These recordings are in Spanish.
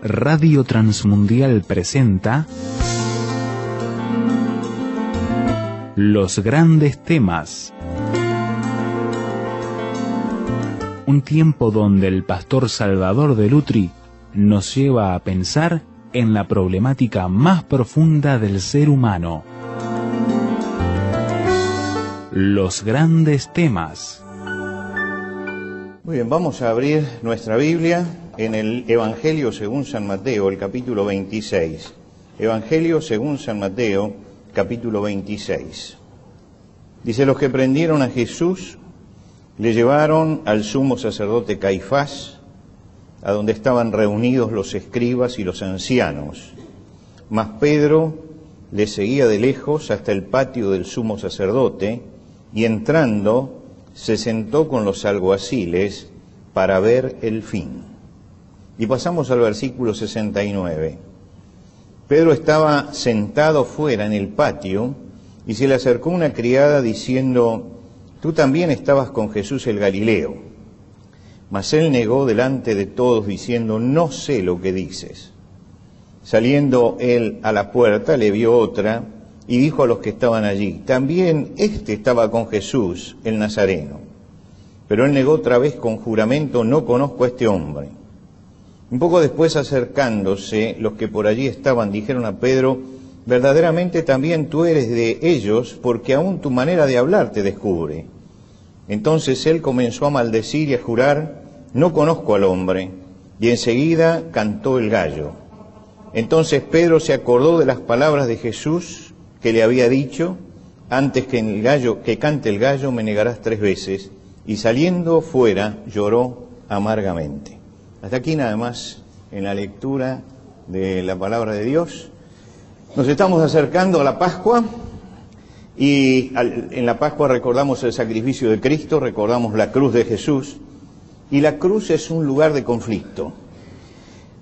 Radio Transmundial presenta Los Grandes Temas. Un tiempo donde el pastor Salvador de Lutri nos lleva a pensar en la problemática más profunda del ser humano. Los Grandes Temas. Muy bien, vamos a abrir nuestra Biblia en el Evangelio según San Mateo, el capítulo 26. Evangelio según San Mateo, capítulo 26. Dice: los que prendieron a Jesús le llevaron al sumo sacerdote Caifás, a donde estaban reunidos los escribas y los ancianos. Mas Pedro le seguía de lejos hasta el patio del sumo sacerdote, y entrando se sentó con los alguaciles para ver el fin. Y pasamos al versículo 69. Pedro estaba sentado fuera en el patio, y se le acercó una criada diciendo: tú también estabas con Jesús el Galileo. Mas él negó delante de todos diciendo: no sé lo que dices. Saliendo él a la puerta, le vio otra, y dijo a los que estaban allí: también éste estaba con Jesús el Nazareno. Pero él negó otra vez con juramento: no conozco a este hombre. Un poco después, acercándose, los que por allí estaban dijeron a Pedro: verdaderamente también tú eres de ellos, porque aún tu manera de hablar te descubre. Entonces él comenzó a maldecir y a jurar: no conozco al hombre. Y enseguida cantó el gallo. Entonces Pedro se acordó de las palabras de Jesús que le había dicho: antes que cante el gallo me negarás 3 veces. Y saliendo fuera lloró amargamente. Hasta aquí nada más en la lectura de la palabra de Dios. Nos estamos acercando a la Pascua, y en la Pascua recordamos el sacrificio de Cristo, recordamos la cruz de Jesús, y la cruz es un lugar de conflicto,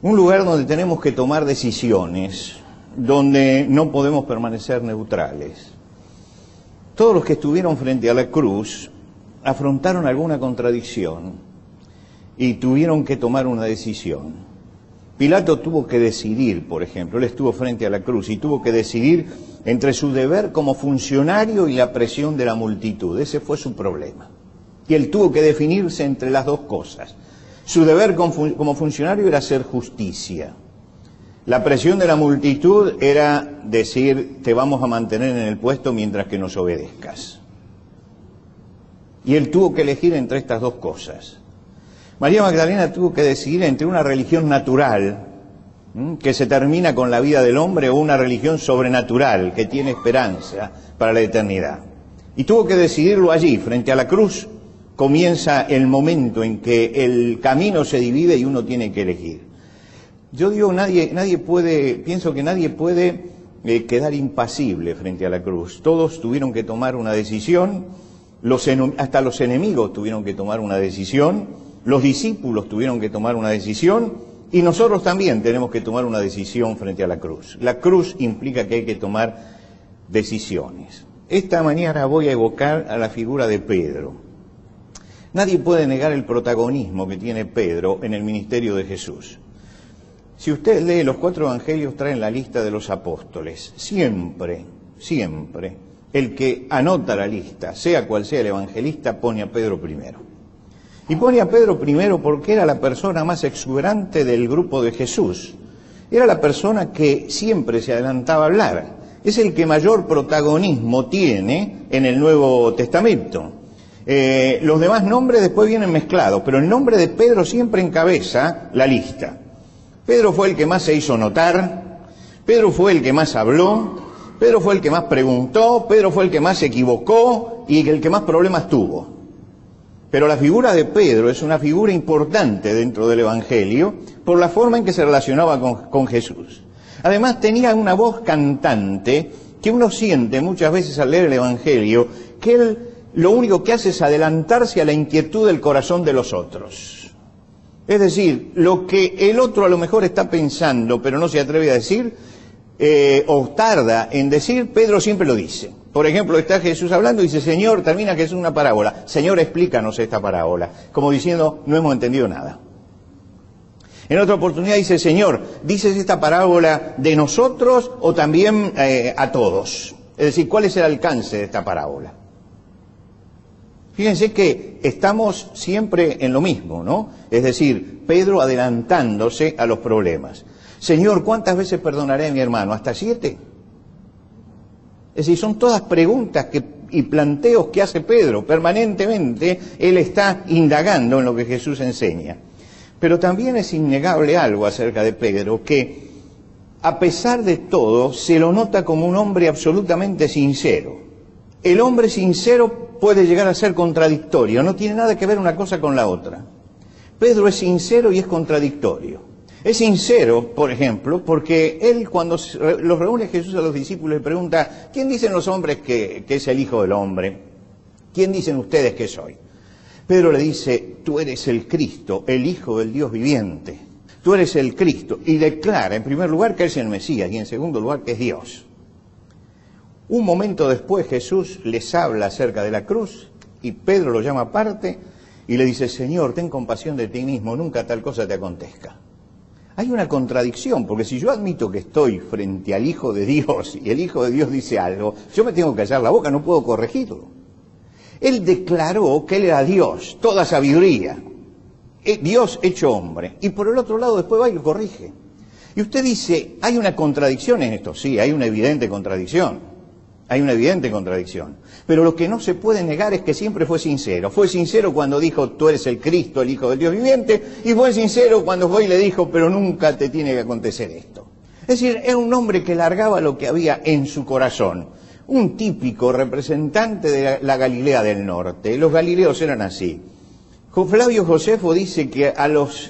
un lugar donde tenemos que tomar decisiones, donde no podemos permanecer neutrales. Todos los que estuvieron frente a la cruz afrontaron alguna contradicción y tuvieron que tomar una decisión. Pilato tuvo que decidir, por ejemplo, él estuvo frente a la cruz y tuvo que decidir entre su deber como funcionario y la presión de la multitud. Ese fue su problema. Y él tuvo que definirse entre las dos cosas. Su deber como funcionario era hacer justicia. La presión de la multitud era decir: te vamos a mantener en el puesto mientras que nos obedezcas. Y él tuvo que elegir entre estas dos cosas. María Magdalena tuvo que decidir entre una religión natural, que se termina con la vida del hombre, o una religión sobrenatural, que tiene esperanza para la eternidad. Y tuvo que decidirlo allí, frente a la cruz. Comienza el momento en que el camino se divide y uno tiene que elegir. Yo digo, pienso que nadie puede quedar impasible frente a la cruz. Todos tuvieron que tomar una decisión, hasta los enemigos tuvieron que tomar una decisión, los discípulos tuvieron que tomar una decisión, y nosotros también tenemos que tomar una decisión frente a la cruz. La cruz implica que hay que tomar decisiones. Esta mañana voy a evocar a la figura de Pedro. Nadie puede negar el protagonismo que tiene Pedro en el ministerio de Jesús. Si usted lee los 4 evangelios, traen la lista de los apóstoles. Siempre, el que anota la lista, sea cual sea el evangelista, pone a Pedro primero. Y pone a Pedro primero porque era la persona más exuberante del grupo de Jesús. Era la persona que siempre se adelantaba a hablar. Es el que mayor protagonismo tiene en el Nuevo Testamento. Los demás nombres después vienen mezclados, pero el nombre de Pedro siempre encabeza la lista. Pedro fue el que más se hizo notar, Pedro fue el que más habló, Pedro fue el que más preguntó, Pedro fue el que más se equivocó y el que más problemas tuvo. Pero la figura de Pedro es una figura importante dentro del Evangelio por la forma en que se relacionaba con Jesús. Además tenía una voz cantante que uno siente muchas veces al leer el Evangelio, que él lo único que hace es adelantarse a la inquietud del corazón de los otros. Es decir, lo que el otro a lo mejor está pensando pero no se atreve a decir, o tarda en decir, Pedro siempre lo dice. Por ejemplo, está Jesús hablando y dice: Señor, termina Jesús una parábola. Señor, explícanos esta parábola. Como diciendo: no hemos entendido nada. En otra oportunidad dice, Señor, ¿dices esta parábola de nosotros o también a todos? Es decir, ¿cuál es el alcance de esta parábola? Fíjense que estamos siempre en lo mismo, ¿no? Es decir, Pedro adelantándose a los problemas. Señor, ¿cuántas veces perdonaré a mi hermano? ¿Hasta 7? Es decir, son todas preguntas y planteos que hace Pedro. Permanentemente él está indagando en lo que Jesús enseña. Pero también es innegable algo acerca de Pedro, que a pesar de todo se lo nota como un hombre absolutamente sincero. El hombre sincero puede llegar a ser contradictorio, no tiene nada que ver una cosa con la otra. Pedro es sincero y es contradictorio. Es sincero, por ejemplo, porque él cuando los reúne Jesús a los discípulos le pregunta, ¿quién dicen los hombres que es el Hijo del Hombre? ¿Quién dicen ustedes que soy? Pedro le dice, tú eres el Cristo, el Hijo del Dios viviente. Tú eres el Cristo. Y declara, en primer lugar, que es el Mesías y en segundo lugar, que es Dios. Un momento después Jesús les habla acerca de la cruz y Pedro lo llama aparte y le dice, Señor, ten compasión de ti mismo, nunca tal cosa te acontezca. Hay una contradicción, porque si yo admito que estoy frente al Hijo de Dios y el Hijo de Dios dice algo, yo me tengo que callar la boca, no puedo corregirlo. Él declaró que él era Dios, toda sabiduría, Dios hecho hombre, y por el otro lado después va y lo corrige. Y usted dice, ¿hay una contradicción en esto? Sí, hay una evidente contradicción. Hay una evidente contradicción. Pero lo que no se puede negar es que siempre fue sincero. Fue sincero cuando dijo, tú eres el Cristo, el Hijo del Dios viviente, y fue sincero cuando fue y le dijo, pero nunca te tiene que acontecer esto. Es decir, era un hombre que largaba lo que había en su corazón. Un típico representante de la Galilea del Norte. Los galileos eran así. Flavio Josefo dice que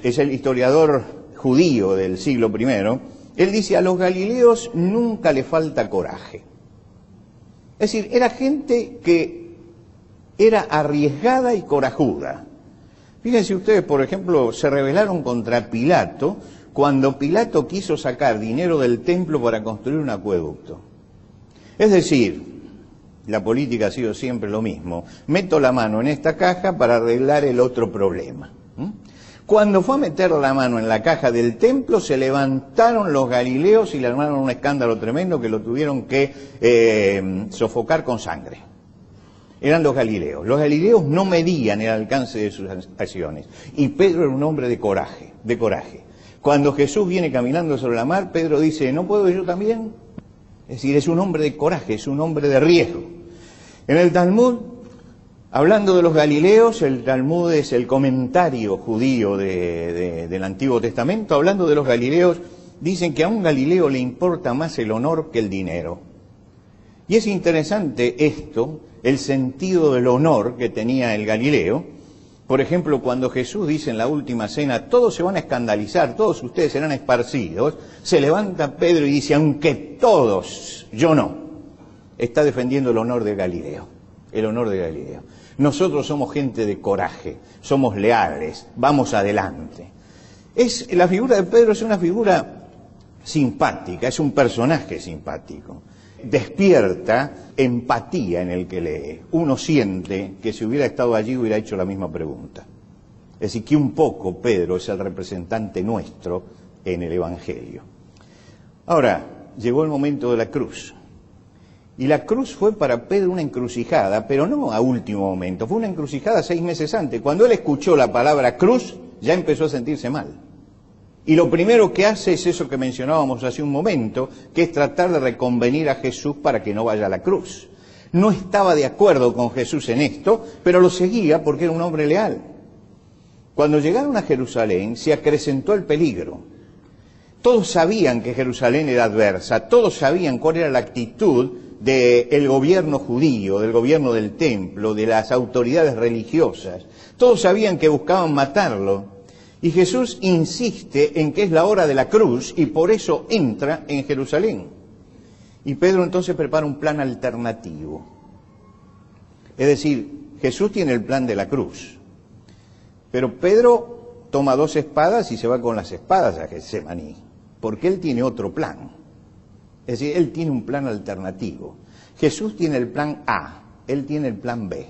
es el historiador judío del siglo I, él dice, a los galileos nunca le falta coraje. Es decir, era gente que era arriesgada y corajuda. Fíjense ustedes, por ejemplo, se rebelaron contra Pilato cuando Pilato quiso sacar dinero del templo para construir un acueducto. Es decir, la política ha sido siempre lo mismo. Meto la mano en esta caja para arreglar el otro problema. Cuando fue a meter la mano en la caja del templo, se levantaron los galileos y le armaron un escándalo tremendo que lo tuvieron que sofocar con sangre. Eran los galileos. Los galileos no medían el alcance de sus acciones. Y Pedro era un hombre de coraje, de coraje. Cuando Jesús viene caminando sobre la mar, Pedro dice, ¿no puedo yo también? Es decir, es un hombre de coraje, es un hombre de riesgo. En el Talmud, hablando de los galileos, el Talmud es el comentario judío del Antiguo Testamento. Hablando de los galileos, dicen que a un galileo le importa más el honor que el dinero. Y es interesante esto, el sentido del honor que tenía el galileo. Por ejemplo, cuando Jesús dice en la última cena, todos se van a escandalizar, todos ustedes serán esparcidos, se levanta Pedro y dice, aunque todos, yo no. Está defendiendo el honor de Galileo, el honor de Galileo. Nosotros somos gente de coraje, somos leales, vamos adelante. La figura de Pedro es una figura simpática, es un personaje simpático. Despierta empatía en el que lee. Uno siente que si hubiera estado allí hubiera hecho la misma pregunta. Es decir, que un poco Pedro es el representante nuestro en el Evangelio. Ahora, llegó el momento de la cruz. Y la cruz fue para Pedro una encrucijada, pero no a último momento, fue una encrucijada 6 meses antes. Cuando él escuchó la palabra cruz, ya empezó a sentirse mal. Y lo primero que hace es eso que mencionábamos hace un momento, que es tratar de reconvenir a Jesús para que no vaya a la cruz. No estaba de acuerdo con Jesús en esto, pero lo seguía porque era un hombre leal. Cuando llegaron a Jerusalén, se acrecentó el peligro. Todos sabían que Jerusalén era adversa, todos sabían cuál era la actitud del gobierno judío, del gobierno del templo, de las autoridades religiosas. Todos sabían que buscaban matarlo. Y Jesús insiste en que es la hora de la cruz y por eso entra en Jerusalén. Y Pedro entonces prepara un plan alternativo. Es decir, Jesús tiene el plan de la cruz. Pero Pedro toma 2 espadas y se va con las espadas a Getsemaní, porque él tiene otro plan. Es decir, él tiene un plan alternativo. Jesús tiene el plan A, él tiene el plan B.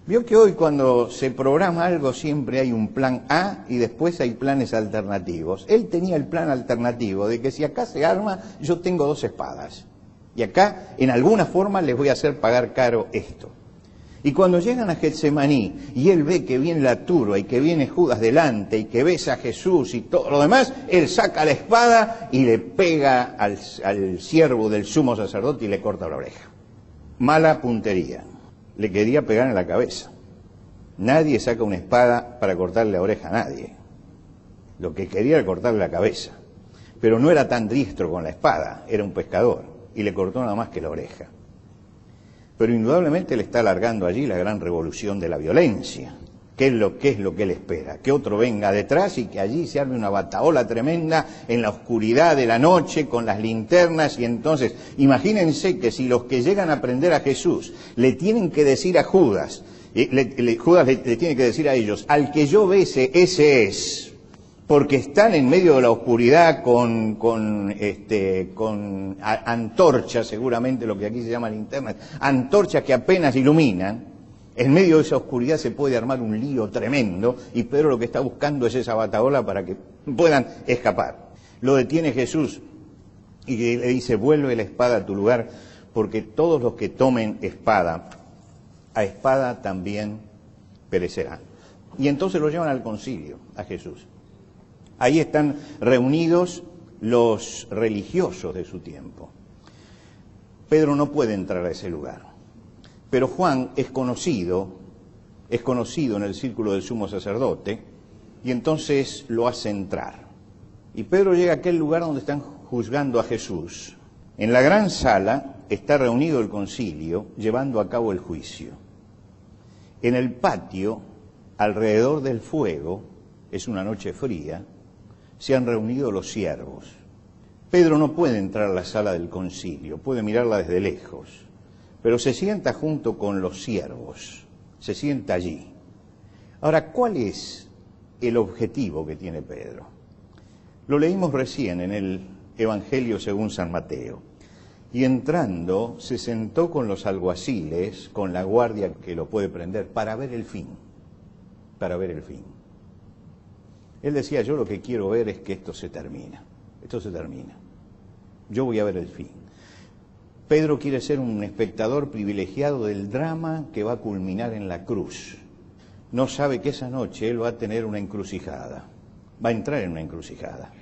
Vio que hoy cuando se programa algo siempre hay un plan A y después hay planes alternativos. Él tenía el plan alternativo de que si acá se arma, yo tengo 2 espadas. Y acá, en alguna forma, les voy a hacer pagar caro esto. Y cuando llegan a Getsemaní y él ve que viene la turba y que viene Judas delante y que besa a Jesús y todo lo demás, él saca la espada y le pega al siervo del sumo sacerdote y le corta la oreja. Mala puntería. Le quería pegar en la cabeza. Nadie saca una espada para cortarle la oreja a nadie. Lo que quería era cortarle la cabeza. Pero no era tan diestro con la espada, era un pescador y le cortó nada más que la oreja. Pero indudablemente le está alargando allí la gran revolución de la violencia. ¿Qué es lo que él espera? Que otro venga detrás y que allí se arme una batahola tremenda en la oscuridad de la noche con las linternas. Y entonces, imagínense que si los que llegan a prender a Jesús le tienen que decir a Judas, Judas le tiene que decir a ellos, al que yo bese, ese es, porque están en medio de la oscuridad con antorchas, seguramente lo que aquí se llama linternas, antorchas que apenas iluminan. En medio de esa oscuridad se puede armar un lío tremendo y Pedro lo que está buscando es esa batahola para que puedan escapar. Lo detiene Jesús y le dice, vuelve la espada a tu lugar, porque todos los que tomen espada, a espada también perecerán. Y entonces lo llevan al concilio, a Jesús. Ahí están reunidos los religiosos de su tiempo. Pedro no puede entrar a ese lugar. Pero Juan es conocido en el círculo del sumo sacerdote, y entonces lo hace entrar. Y Pedro llega a aquel lugar donde están juzgando a Jesús. En la gran sala está reunido el concilio, llevando a cabo el juicio. En el patio, alrededor del fuego, es una noche fría, se han reunido los siervos. Pedro no puede entrar a la sala del concilio, puede mirarla desde lejos. Pero se sienta junto con los siervos, se sienta allí. Ahora, ¿cuál es el objetivo que tiene Pedro? Lo leímos recién en el Evangelio según San Mateo. Y entrando, se sentó con los alguaciles, con la guardia que lo puede prender, para ver el fin. Para ver el fin. Él decía, yo lo que quiero ver es que esto se termina. Esto se termina. Yo voy a ver el fin. Pedro quiere ser un espectador privilegiado del drama que va a culminar en la cruz. No sabe que esa noche él va a tener una encrucijada, va a entrar en una encrucijada.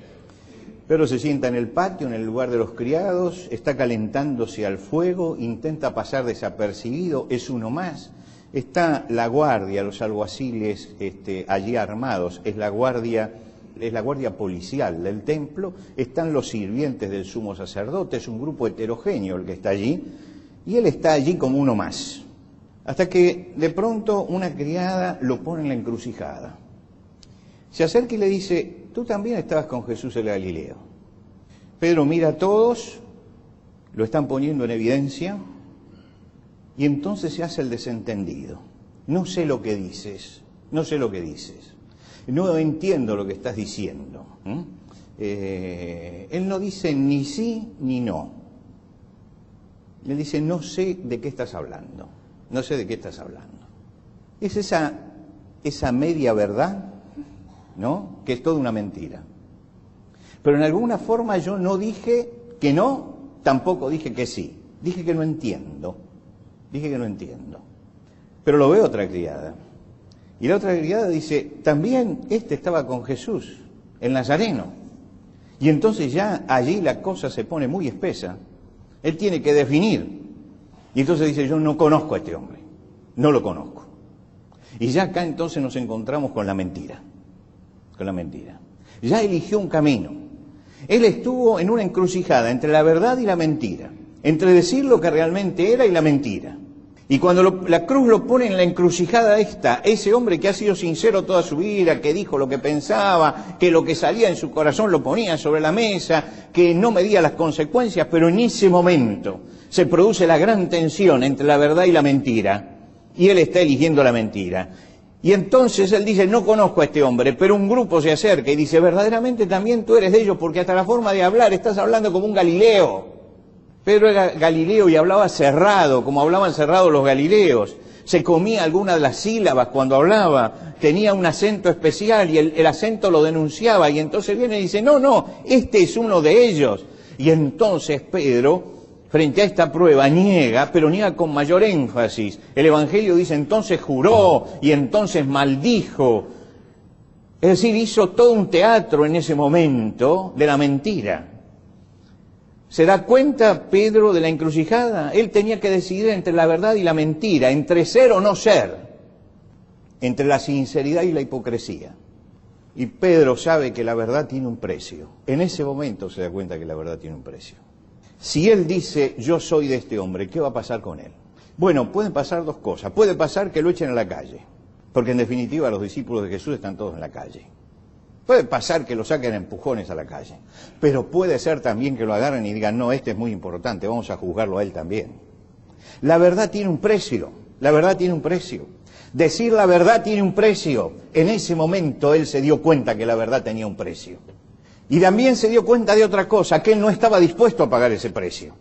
Pedro se sienta en el patio, en el lugar de los criados, está calentándose al fuego, intenta pasar desapercibido, es uno más. Está la guardia, los alguaciles allí armados, es la guardia policial del templo, están los sirvientes del sumo sacerdote, es un grupo heterogéneo el que está allí, y él está allí como uno más. Hasta que de pronto una criada lo pone en la encrucijada. Se acerca y le dice, tú también estabas con Jesús el Galileo. Pedro mira a todos, lo están poniendo en evidencia, y entonces se hace el desentendido. No sé lo que dices, no sé lo que dices. No entiendo lo que estás diciendo. Él no dice ni sí ni no. Él dice, no sé de qué estás hablando. No sé de qué estás hablando. Es esa media verdad, ¿no? Que es toda una mentira. Pero en alguna forma yo no dije que no, tampoco dije que sí. Dije que no entiendo. Dije que no entiendo. Pero lo ve otra criada. Y la otra criada dice, también estaba con Jesús, el Nazareno. Y entonces ya allí la cosa se pone muy espesa. Él tiene que definir. Y entonces dice, yo no conozco a este hombre, no lo conozco. Y ya acá entonces nos encontramos con la mentira. Con la mentira. Ya eligió un camino. Él estuvo en una encrucijada entre la verdad y la mentira. Entre decir lo que realmente era y la mentira. Y cuando la cruz lo pone en la encrucijada ese hombre que ha sido sincero toda su vida, que dijo lo que pensaba, que lo que salía en su corazón lo ponía sobre la mesa, que no medía las consecuencias, pero en ese momento se produce la gran tensión entre la verdad y la mentira, y él está eligiendo la mentira. Y entonces él dice, no conozco a este hombre, pero un grupo se acerca y dice, verdaderamente también tú eres de ellos, porque hasta la forma de hablar estás hablando como un Galileo. Pedro era galileo y hablaba cerrado, como hablaban cerrados los galileos. Se comía alguna de las sílabas cuando hablaba, tenía un acento especial y el acento lo denunciaba. Y entonces viene y dice, no, este es uno de ellos. Y entonces Pedro, frente a esta prueba, niega, pero niega con mayor énfasis. El Evangelio dice, entonces juró y entonces maldijo. Es decir, hizo todo un teatro en ese momento de la mentira. ¿Se da cuenta Pedro de la encrucijada? Él tenía que decidir entre la verdad y la mentira, entre ser o no ser, entre la sinceridad y la hipocresía. Y Pedro sabe que la verdad tiene un precio. En ese momento se da cuenta que la verdad tiene un precio. Si él dice, yo soy de este hombre, ¿qué va a pasar con él? Bueno, pueden pasar dos cosas. Puede pasar que lo echen a la calle, porque en definitiva los discípulos de Jesús están todos en la calle. Puede pasar que lo saquen a empujones a la calle, pero puede ser también que lo agarren y digan, no, este es muy importante, vamos a juzgarlo a él también. La verdad tiene un precio, la verdad tiene un precio. Decir la verdad tiene un precio. En ese momento él se dio cuenta que la verdad tenía un precio. Y también se dio cuenta de otra cosa, que él no estaba dispuesto a pagar ese precio,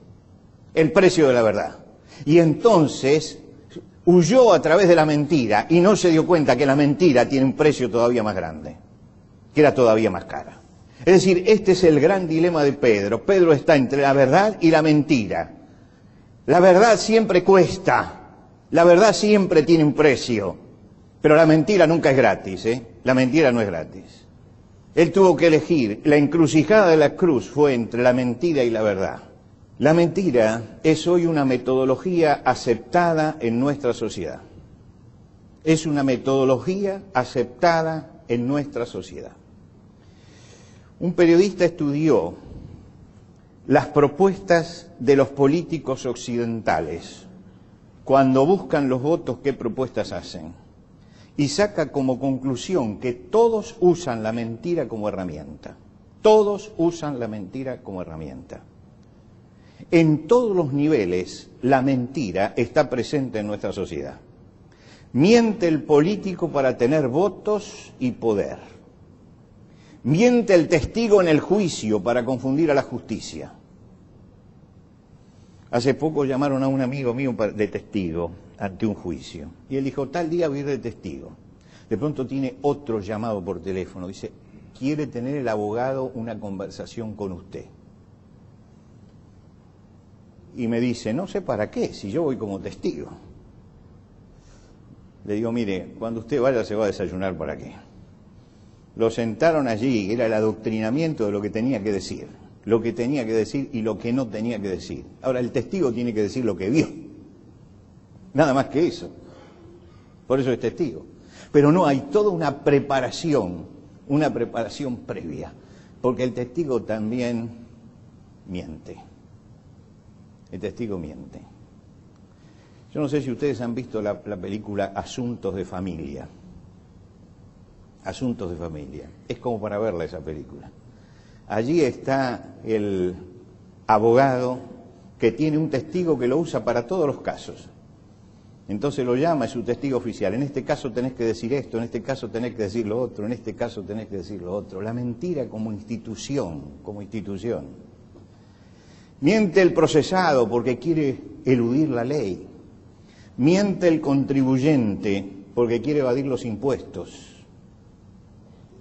el precio de la verdad. Y entonces huyó a través de la mentira y no se dio cuenta que la mentira tiene un precio todavía más grande, que era todavía más cara. Es decir, este es el gran dilema de Pedro. Pedro está entre la verdad y la mentira. La verdad siempre cuesta, la verdad siempre tiene un precio, pero la mentira nunca es gratis, ¿eh? La mentira no es gratis. Él tuvo que elegir. La encrucijada de la cruz fue entre la mentira y la verdad. La mentira es hoy una metodología aceptada en nuestra sociedad. Es una metodología aceptada en nuestra sociedad. Un periodista estudió las propuestas de los políticos occidentales cuando buscan los votos, qué propuestas hacen, y saca como conclusión que todos usan la mentira como herramienta. Todos usan la mentira como herramienta. En todos los niveles la mentira está presente en nuestra sociedad. Miente el político para tener votos y poder. Miente el testigo en el juicio para confundir a la justicia. Hace poco llamaron a un amigo mío de testigo ante un juicio. Y él dijo, tal día voy a ir de testigo. De pronto tiene otro llamado por teléfono. Dice, quiere tener el abogado una conversación con usted. Y me dice, no sé para qué, si yo voy como testigo. Le digo, mire, cuando usted vaya se va a desayunar por aquí. Lo sentaron allí, era el adoctrinamiento de lo que tenía que decir. Lo que tenía que decir y lo que no tenía que decir. Ahora, el testigo tiene que decir lo que vio. Nada más que eso. Por eso es testigo. Pero no, hay toda una preparación previa. Porque el testigo también miente. El testigo miente. Yo no sé si ustedes han visto la película Asuntos de Familia. Asuntos de Familia. Es como para verla esa película. Allí está el abogado que tiene un testigo que lo usa para todos los casos. Entonces lo llama, es su testigo oficial. En este caso tenés que decir esto, en este caso tenés que decir lo otro, en este caso tenés que decir lo otro. La mentira como institución, Miente el procesado porque quiere eludir la ley. Miente el contribuyente porque quiere evadir los impuestos.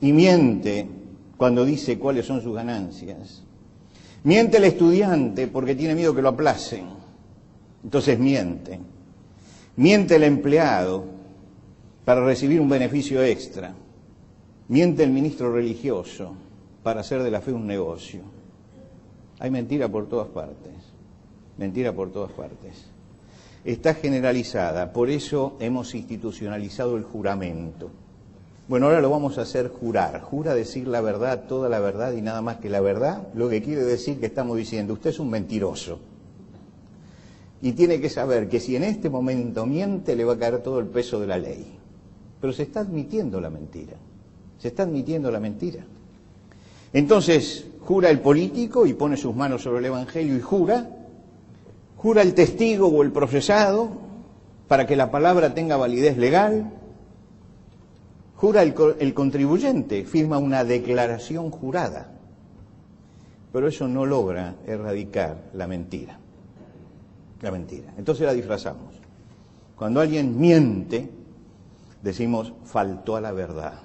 Y miente cuando dice cuáles son sus ganancias. Miente el estudiante porque tiene miedo que lo aplacen. Entonces miente. Miente el empleado para recibir un beneficio extra. Miente el ministro religioso para hacer de la fe un negocio. Hay mentira por todas partes. Mentira por todas partes. Está generalizada. Por eso hemos institucionalizado el juramento. Bueno, ahora lo vamos a hacer jurar. Jura decir la verdad, toda la verdad y nada más que la verdad. Lo que quiere decir que estamos diciendo, usted es un mentiroso. Y tiene que saber que si en este momento miente, le va a caer todo el peso de la ley. Pero se está admitiendo la mentira. Se está admitiendo la mentira. Entonces, jura el político y pone sus manos sobre el Evangelio y jura el testigo o el procesado para que la palabra tenga validez legal. Jura el contribuyente, firma una declaración jurada. Pero eso no logra erradicar la mentira. La mentira. Entonces la disfrazamos. Cuando alguien miente, decimos, faltó a la verdad.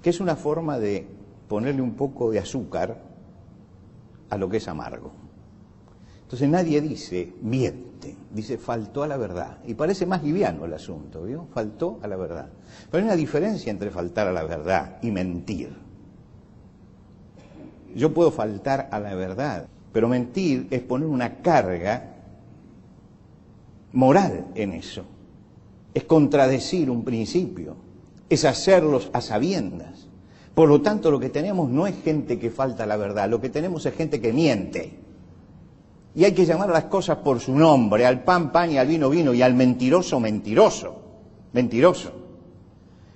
Que es una forma de ponerle un poco de azúcar a lo que es amargo. Entonces nadie dice, miente, dice, faltó a la verdad. Y parece más liviano el asunto, ¿vio? Faltó a la verdad. Pero hay una diferencia entre faltar a la verdad y mentir. Yo puedo faltar a la verdad, pero mentir es poner una carga moral en eso. Es contradecir un principio, es hacerlos a sabiendas. Por lo tanto, lo que tenemos no es gente que falta a la verdad, lo que tenemos es gente que miente. Y hay que llamar a las cosas por su nombre, al pan, pan y al vino, vino, y al mentiroso, mentiroso, mentiroso.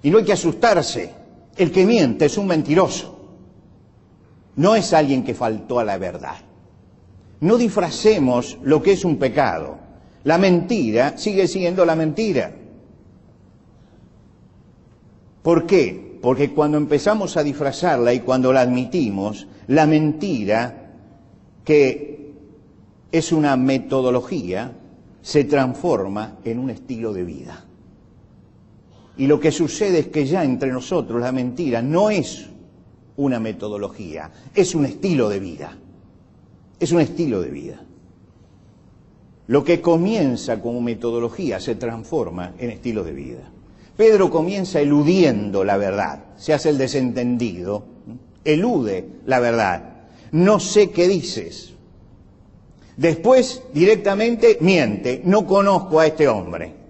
Y no hay que asustarse, el que miente es un mentiroso. No es alguien que faltó a la verdad. No disfracemos lo que es un pecado. La mentira sigue siendo la mentira. ¿Por qué? Porque cuando empezamos a disfrazarla y cuando la admitimos, la mentira, que es una metodología, se transforma en un estilo de vida. Y lo que sucede es que ya entre nosotros la mentira no es una metodología, es un estilo de vida. Es un estilo de vida. Lo que comienza como metodología se transforma en estilo de vida. Pedro comienza eludiendo la verdad, se hace el desentendido, elude la verdad. No sé qué dices. Después directamente miente, no conozco a este hombre.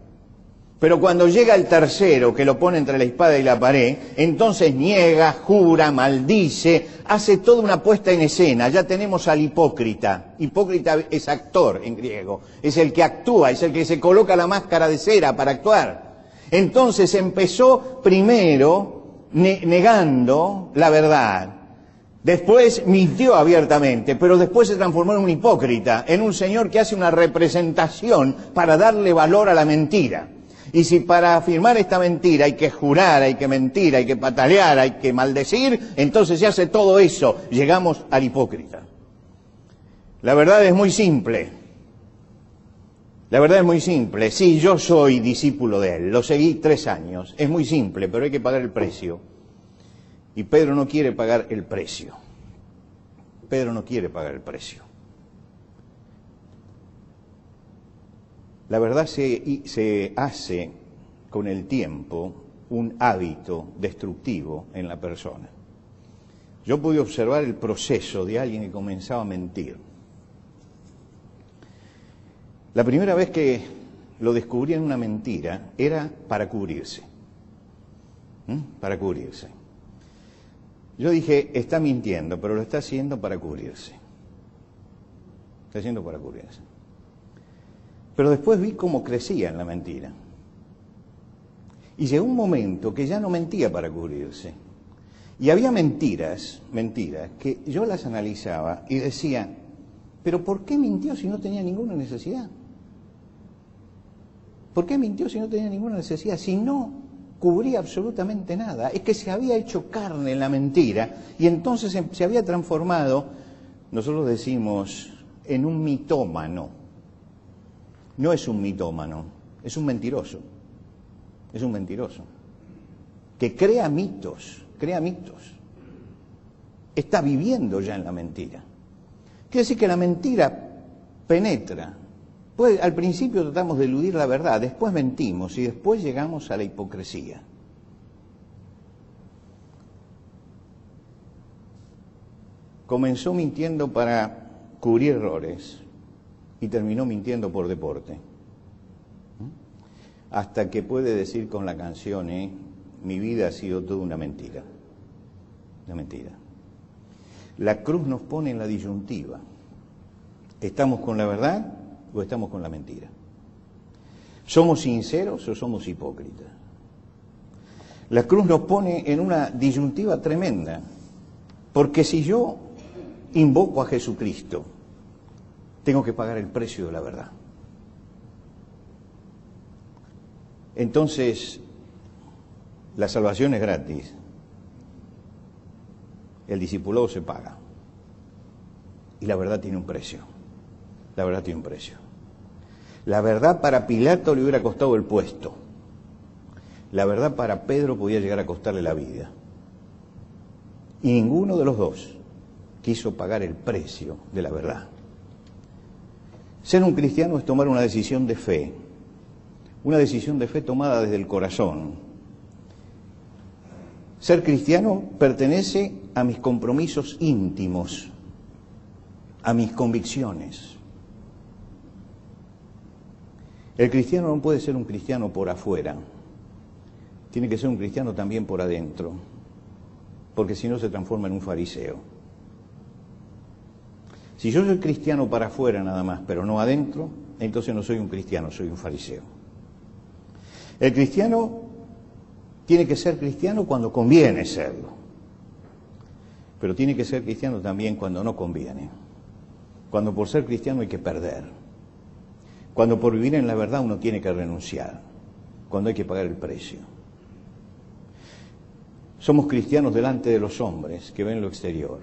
Pero cuando llega el tercero, que lo pone entre la espada y la pared, entonces niega, jura, maldice, hace toda una puesta en escena. Ya tenemos al hipócrita. Hipócrita es actor en griego, es el que actúa, es el que se coloca la máscara de cera para actuar. Entonces empezó primero negando la verdad. Después mintió abiertamente, pero después se transformó en un hipócrita, en un señor que hace una representación para darle valor a la mentira. Y si para afirmar esta mentira hay que jurar, hay que mentir, hay que patalear, hay que maldecir, entonces se hace todo eso, llegamos al hipócrita. La verdad es muy simple. La verdad es muy simple. Sí, yo soy discípulo de él, lo seguí 3 años. Es muy simple, pero hay que pagar el precio. Y Pedro no quiere pagar el precio. Pedro no quiere pagar el precio. La verdad se hace con el tiempo un hábito destructivo en la persona. Yo pude observar el proceso de alguien que comenzaba a mentir. La primera vez que lo descubrí en una mentira era para cubrirse. Para cubrirse. Yo dije, está mintiendo, pero lo está haciendo para cubrirse. Está haciendo para cubrirse. Pero después vi cómo crecía en la mentira. Y llegó un momento que ya no mentía para cubrirse. Y había mentiras que yo las analizaba y decía, ¿pero por qué mintió si no tenía ninguna necesidad? ¿Por qué mintió si no tenía ninguna necesidad? Si no cubría absolutamente nada. Es que se había hecho carne en la mentira y entonces se había transformado, nosotros decimos, en un mitómano. No es un mitómano, es un mentiroso. Es un mentiroso. Que crea mitos, crea mitos. Está viviendo ya en la mentira. Quiere decir que la mentira penetra. Pues al principio tratamos de eludir la verdad, después mentimos y después llegamos a la hipocresía. Comenzó mintiendo para cubrir errores y terminó mintiendo por deporte. Hasta que puede decir con la canción, mi vida ha sido toda una mentira. Una mentira. La cruz nos pone en la disyuntiva. ¿Estamos con la verdad o estamos con la mentira? ¿Somos sinceros o somos hipócritas? La cruz nos pone en una disyuntiva tremenda. Porque si yo invoco a Jesucristo, tengo que pagar el precio de la verdad. Entonces, la salvación es gratis. El discipulado se paga. Y la verdad tiene un precio. La verdad tiene un precio. La verdad para Pilato le hubiera costado el puesto. La verdad para Pedro podía llegar a costarle la vida. Y ninguno de los dos quiso pagar el precio de la verdad. Ser un cristiano es tomar una decisión de fe tomada desde el corazón. Ser cristiano pertenece a mis compromisos íntimos, a mis convicciones. El cristiano no puede ser un cristiano por afuera, tiene que ser un cristiano también por adentro, porque si no se transforma en un fariseo. Si yo soy cristiano para afuera nada más, pero no adentro, entonces no soy un cristiano, soy un fariseo. El cristiano tiene que ser cristiano cuando conviene serlo, pero tiene que ser cristiano también cuando no conviene, cuando por ser cristiano hay que perder, cuando por vivir en la verdad uno tiene que renunciar, cuando hay que pagar el precio. Somos cristianos delante de los hombres que ven lo exterior,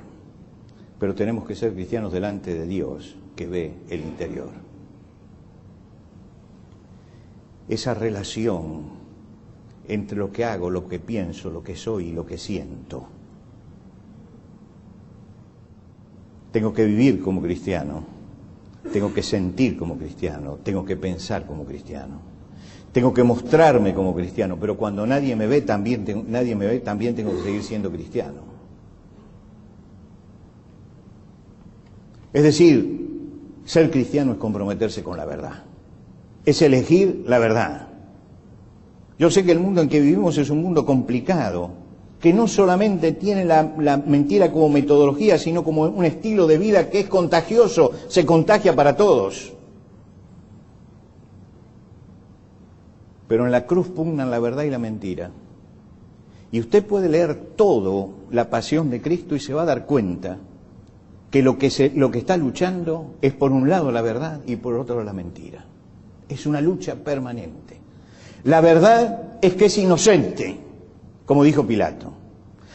pero tenemos que ser cristianos delante de Dios que ve el interior. Esa relación entre lo que hago, lo que pienso, lo que soy y lo que siento. Tengo que vivir como cristiano, tengo que sentir como cristiano, tengo que pensar como cristiano, tengo que mostrarme como cristiano, pero cuando nadie me ve también tengo que seguir siendo cristiano. Es decir, ser cristiano es comprometerse con la verdad, es elegir la verdad. Yo sé que el mundo en que vivimos es un mundo complicado, que no solamente tiene la mentira como metodología, sino como un estilo de vida que es contagioso, se contagia para todos. Pero en la cruz pugnan la verdad y la mentira. Y usted puede leer todo la pasión de Cristo y se va a dar cuenta que lo que está luchando es por un lado la verdad y por otro la mentira. Es una lucha permanente. La verdad es que es inocente, como dijo Pilato.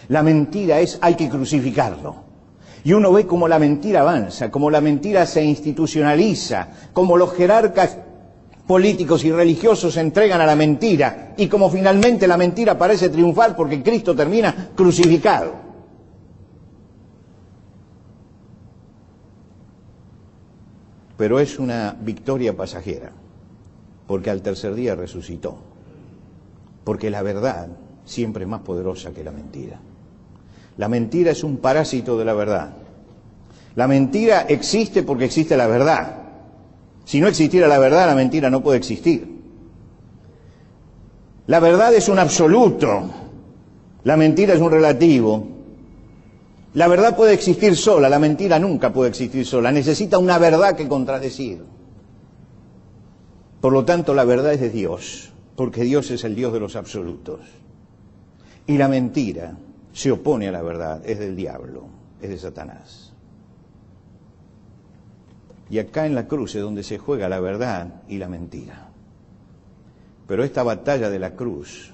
La mentira es hay que crucificarlo. Y uno ve cómo la mentira avanza, cómo la mentira se institucionaliza, cómo los jerarcas políticos y religiosos se entregan a la mentira y cómo finalmente la mentira parece triunfar porque Cristo termina crucificado. Pero es una victoria pasajera, porque al tercer día resucitó, porque la verdad siempre es más poderosa que la mentira. La mentira es un parásito de la verdad. La mentira existe porque existe la verdad. Si no existiera la verdad, la mentira no puede existir. La verdad es un absoluto, la mentira es un relativo. La verdad puede existir sola, la mentira nunca puede existir sola, necesita una verdad que contradecir. Por lo tanto, la verdad es de Dios, porque Dios es el Dios de los absolutos. Y la mentira se opone a la verdad, es del diablo, es de Satanás. Y acá en la cruz es donde se juega la verdad y la mentira. Pero esta batalla de la cruz,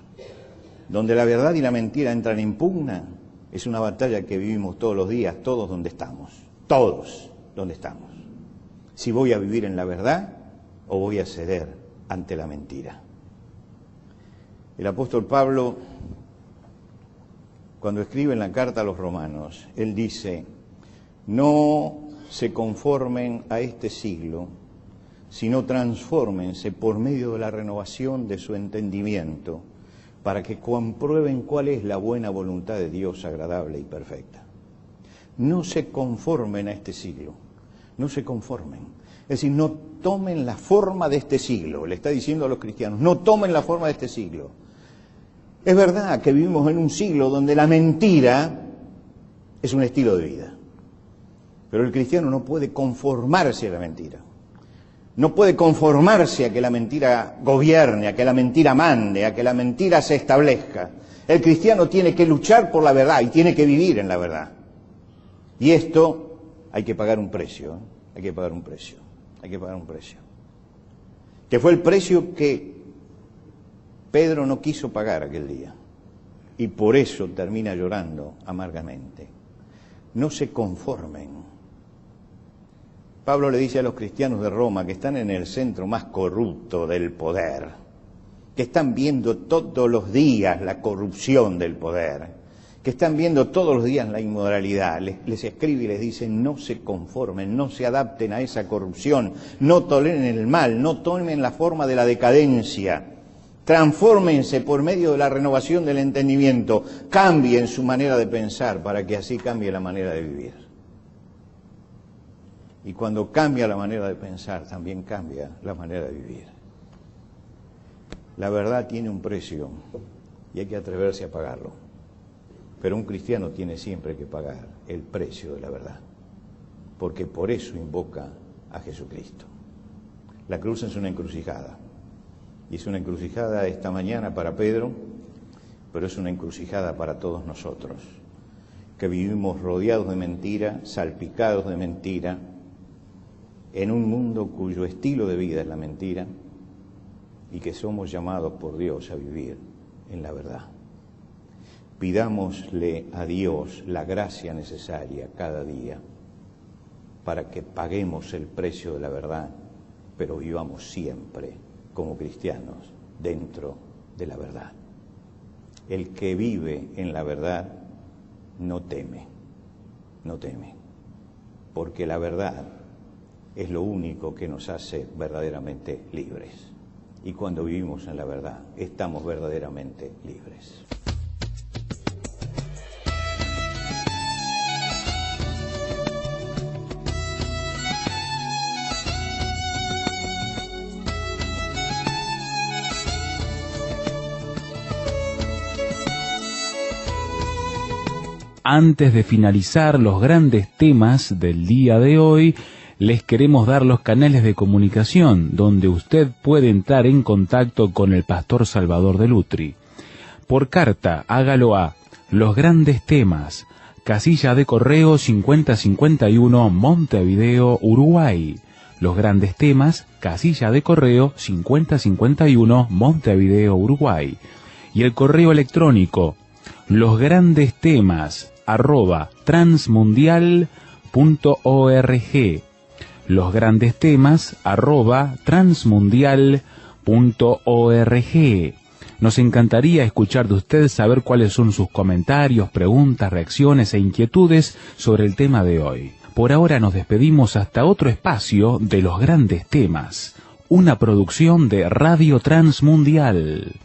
donde la verdad y la mentira entran en pugna, es una batalla que vivimos todos los días, todos donde estamos, todos donde estamos. Si voy a vivir en la verdad o voy a ceder ante la mentira. El apóstol Pablo, cuando escribe en la carta a los romanos, él dice, no se conformen a este siglo, sino transfórmense por medio de la renovación de su entendimiento, para que comprueben cuál es la buena voluntad de Dios agradable y perfecta. No se conformen a este siglo, no se conformen. Es decir, no tomen la forma de este siglo, le está diciendo a los cristianos, no tomen la forma de este siglo. Es verdad que vivimos en un siglo donde la mentira es un estilo de vida, pero el cristiano no puede conformarse a la mentira. No puede conformarse a que la mentira gobierne, a que la mentira mande, a que la mentira se establezca. El cristiano tiene que luchar por la verdad y tiene que vivir en la verdad. Y esto hay que pagar un precio, hay que pagar un precio, hay que pagar un precio. Que fue el precio que Pedro no quiso pagar aquel día. Y por eso termina llorando amargamente. No se conformen Pablo le dice a los cristianos de Roma que están en el centro más corrupto del poder, que están viendo todos los días la corrupción del poder, que están viendo todos los días la inmoralidad. Les escribe y les dice: no se conformen, no se adapten a esa corrupción, no toleren el mal, no tomen la forma de la decadencia. Transfórmense por medio de la renovación del entendimiento, cambien su manera de pensar para que así cambie la manera de vivir. Y cuando cambia la manera de pensar, también cambia la manera de vivir. La verdad tiene un precio y hay que atreverse a pagarlo. Pero un cristiano tiene siempre que pagar el precio de la verdad, porque por eso invoca a Jesucristo. La cruz es una encrucijada. Y es una encrucijada esta mañana para Pedro, pero es una encrucijada para todos nosotros, que vivimos rodeados de mentira, salpicados de mentira, en un mundo cuyo estilo de vida es la mentira, y que somos llamados por Dios a vivir en la verdad. Pidámosle a Dios la gracia necesaria cada día para que paguemos el precio de la verdad, pero vivamos siempre como cristianos dentro de la verdad. El que vive en la verdad no teme, porque la verdad es lo único que nos hace verdaderamente libres. Y cuando vivimos en la verdad, estamos verdaderamente libres. Antes de finalizar los grandes temas del día de hoy, les queremos dar los canales de comunicación donde usted puede entrar en contacto con el pastor Salvador de Lutri. Por carta, hágalo a Los Grandes Temas, casilla de correo 5051, Montevideo, Uruguay. Los Grandes Temas, casilla de correo 5051, Montevideo, Uruguay. Y el correo electrónico losgrandestemas@transmundial.org. losgrandestemas@transmundial.org. Nos encantaría escuchar de usted, saber cuáles son sus comentarios, preguntas, reacciones e inquietudes sobre el tema de hoy. Por ahora nos despedimos hasta otro espacio de Los Grandes Temas, una producción de Radio Transmundial.